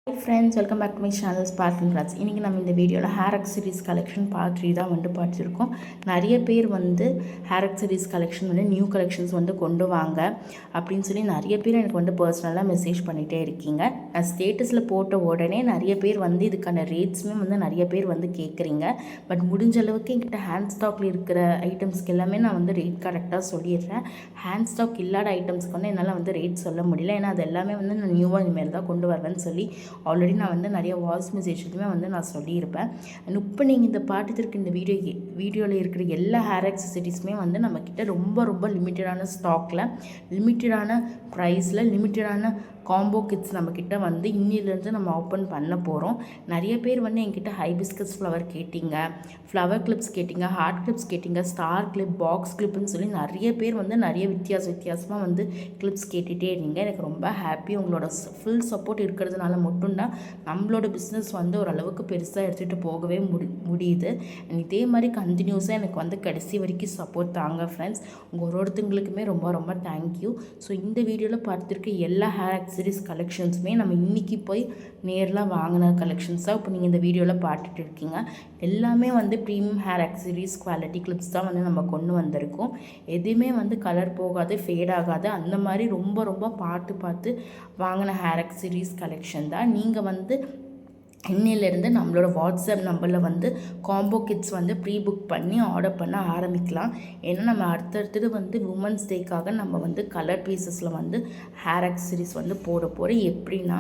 Hi friends, welcome back to my channel Sparkling Crafts. இன்றைக்கி நம்ம இந்த வீடியோவில் ஹேர் அக்சரிஸ் கலெக்ஷன் பார்ட் 3 தான் பார்த்துருக்கோம். நிறைய பேர் hair accessories collection new collections கொண்டு வாங்க அப்படின்னு சொல்லி நிறைய பேர் எனக்கு பர்சனலாக மெசேஜ் பண்ணிகிட்டே இருக்கீங்க. நான் ஸ்டேட்டஸில் போட்ட உடனே நிறைய பேர் இதுக்கான ரேட்ஸுமே நிறைய பேர் கேட்குறீங்க. பட் முடிஞ்ச அளவுக்கு என்கிட்ட ஹேண்ட் ஸ்டாக்கில் இருக்கிற ஐட்டம்ஸ்க்கு எல்லாமே நான் ரேட் கரெக்டாக சொல்லிடுறேன். ஹேண்ட் ஸ்டாக் இல்லாத ஐட்டம்ஸ்க்கு என்னால் ரேட் சொல்ல முடியல. ஏன்னா அது எல்லாமே நான் நியூவாக இனிமேல் தான் கொண்டு வருவேன்னு சொல்லி ஆல்ரெடி நான் நிறைய வாய்ஸ் மெசேஜுமே நான் சொல்லியிருப்பேன். அண்ட் இப்போ நீங்கள் இந்த பாட்டுத்திற்கு இந்த வீடியோவில் இருக்கிற எல்லா ஹேர் அக்சசரிஸுமே நம்மக்கிட்ட ரொம்ப ரொம்ப லிமிட்டடான ஸ்டாக்கில், லிமிட்டடான ப்ரைஸில், லிமிட்டடான காம்போ கிட்ஸ் நம்மக்கிட்ட இன்னிலேருந்து நம்ம ஓப்பன் பண்ண போகிறோம். நிறைய பேர் என்கிட்ட ஹைபிஸ்கஸ் ஃப்ளவர் கேட்டிங்க, ஃப்ளவர் கிளிப்ஸ் கேட்டிங்க, ஹார்ட் கிளிப்ஸ் கேட்டிங்க, ஸ்டார் கிளிப், பாக்ஸ் கிளிப்னு சொல்லி நிறைய பேர் நிறைய வித்தியாசமாக கிளிப்ஸ் கேட்டுகிட்டே இருந்தீங்க. எனக்கு ரொம்ப ஹாப்பி. உங்களோட ஃபுல் சப்போர்ட் இருக்கிறதுனால மட்டும்தான் நம்மளோட பிஸ்னஸ் ஓரளவுக்கு பெருசாக எடுத்துகிட்டு போகவே முடியுது. இதே மாதிரி கண்டினியூஸாக எனக்கு கடைசி வரைக்கும் சப்போர்ட் தாங்க ஃப்ரெண்ட்ஸ். உங்கள் ஒருத்தங்களுக்குமே ரொம்ப ரொம்ப தேங்க்யூ. ஸோ இந்த வீடியோவில் பார்த்துருக்க எல்லா ஹேர் அக்சரிஸ் கலெக்ஷன்ஸுமே நம்ம இன்றைக்கி போய் நேரில் வாங்கின கலெக்ஷன்ஸாக இப்போ நீங்கள் இந்த வீடியோவில் பார்த்துட்டு இருக்கீங்க. எல்லாமே premium hair accessories quality clips தான் நம்ம கொண்டு வந்திருக்கோம். எதுவுமே கலர் போகாது, ஃபேட் ஆகாது. அந்த மாதிரி ரொம்ப ரொம்ப பார்த்து வாங்கின ஹேர் அக்சரிஸ் கலெக்ஷன் தான். நீங்கள் இன்னிலேருந்து நம்மளோட வாட்ஸ்அப் நம்பரில் காம்போ கிட்ஸ் ப்ரீ புக் பண்ணி ஆர்டர் பண்ண ஆரம்பிக்கலாம். ஏன்னா நம்ம அடுத்தடுத்தது உமன்ஸ் டேக்காக நம்ம கலர் பீசஸில் ஹேர் அக்சரிஸ் போட போகிறோம். எப்படின்னா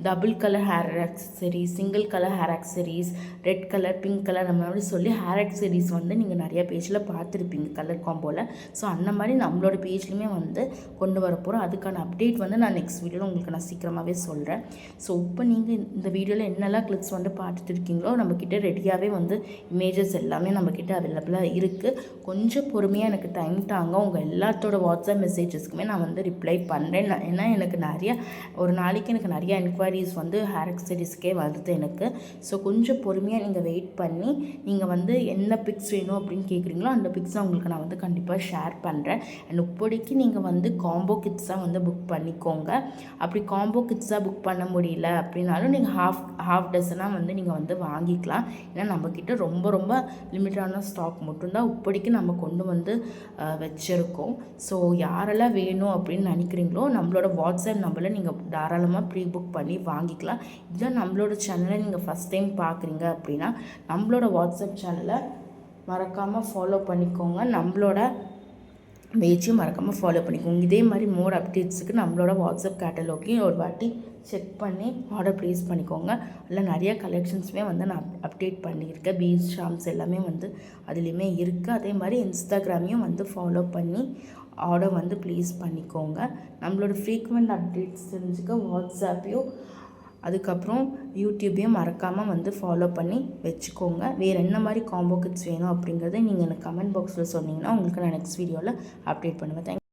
double colour hair accessories, single colour hair accessories, red colour, pink colour, நம்ம மாதிரி சொல்லி ஹேர் அக்சரிஸ் நீங்கள் நிறையா பேஜில் பார்த்துருப்பீங்க கலர் காம்போவில். ஸோ அந்த மாதிரி நம்மளோட பேஜ்லையுமே கொண்டு வர போகிறோம். அதுக்கான அப்டேட் நான் நெக்ஸ்ட் வீடியோவில் உங்களுக்கு நான் சீக்கிரமாகவே சொல்கிறேன். ஸோ இப்போ நீங்கள் இந்த வீடியோவில் என்னெல்லாம் கிளிப்ஸ் பார்த்துட்டு இருக்கீங்களோ நம்மக்கிட்ட ரெடியாகவே இமேஜஸ் எல்லாமே நம்மக்கிட்ட அவைலபிளாக இருக்குது. கொஞ்சம் பொறுமையாக எனக்கு டைம் தாங்க. உங்கள் எல்லாத்தோட வாட்ஸ்அப் மெசேஜஸ்க்குமே நான் ரிப்ளை பண்ணுறேன். ஏன்னா எனக்கு ஒரு நாளைக்கு எனக்கு நிறைய என்கொயரிஸ் ஹேர் அக்சரிஸ்க்கே வருது எனக்கு. ஸோ கொஞ்சம் பொறுமையாக நீங்கள் வெயிட் பண்ணி நீங்கள் என்ன பிக்ஸ் வேணும் அப்படின்னு கேட்குறீங்களோ அந்த பிக்ஸை உங்களுக்கு நான் கண்டிப்பாக ஷேர் பண்ணுறேன். அண்ட் இப்போதைக்கு நீங்கள் காம்போ கிட்ஸாக புக் பண்ணிக்கோங்க. அப்படி காம்போ கிட்ஸாக புக் பண்ண முடியல அப்படின்னாலும் நீங்கள் ஹாஃப் டசனாக நீங்கள் வாங்கிக்கலாம். ஏன்னா நம்மக்கிட்ட ரொம்ப ரொம்ப லிமிட்டான ஸ்டாக் மட்டும்தான் இப்போதைக்கு நம்ம கொண்டு வச்சுருக்கோம். ஸோ யாரெல்லாம் வேணும் அப்படின்னு நினைக்கிறீங்களோ நம்மளோட வாட்ஸ்அப் நம்பரில் நீங்கள் தாராளமாக ப்ரீ புக் பண்ணி வாங்கிக்கலாம். இதுதான் நம்மளோட சேனலை நீங்கள் ஃபஸ்ட் டைம் பார்க்குறீங்க அப்படின்னா நம்மளோட வாட்ஸ்அப் சேனலை மறக்காமல் ஃபாலோ பண்ணிக்கோங்க. நம்மளோட பேஜையும் மறக்காமல் ஃபாலோ பண்ணிக்கோங்க. இதே மாதிரி மோர் அப்டேட்ஸுக்கு நம்மளோட வாட்ஸ்அப் கேட்டலாகையும் ஒரு வாட்டி செக் பண்ணி ஆர்டர் ப்ளேஸ் பண்ணிக்கோங்க. அதில் நிறைய கலெக்ஷன்ஸுமே நான் அப்டேட் பண்ணியிருக்கேன். பீஸ் ஷாம்ஸ் எல்லாமே அதுலேயுமே இருக்குது. அதே மாதிரி இன்ஸ்டாகிராமையும் ஃபாலோ பண்ணி ஆர்டர் ப்ளேஸ் பண்ணிக்கோங்க. நம்மளோட ஃப்ரீக்வெண்ட் அப்டேட்ஸ் தெரிஞ்சுக்க வாட்ஸ்அப்பையும் அதுக்கப்புறம் யூடியூப்பையும் மறக்காமல் ஃபாலோ பண்ணி வச்சுக்கோங்க. வேறு என்ன மாதிரி காம்போ கிட்ஸ் வேணும் அப்படிங்கிறத நீங்கள் எனக்கு கமெண்ட் பாக்ஸில் சொன்னீங்கன்னா உங்களுக்கு நான் நெக்ஸ்ட் வீடியோவில் அப்டேட் பண்ணுவேன்.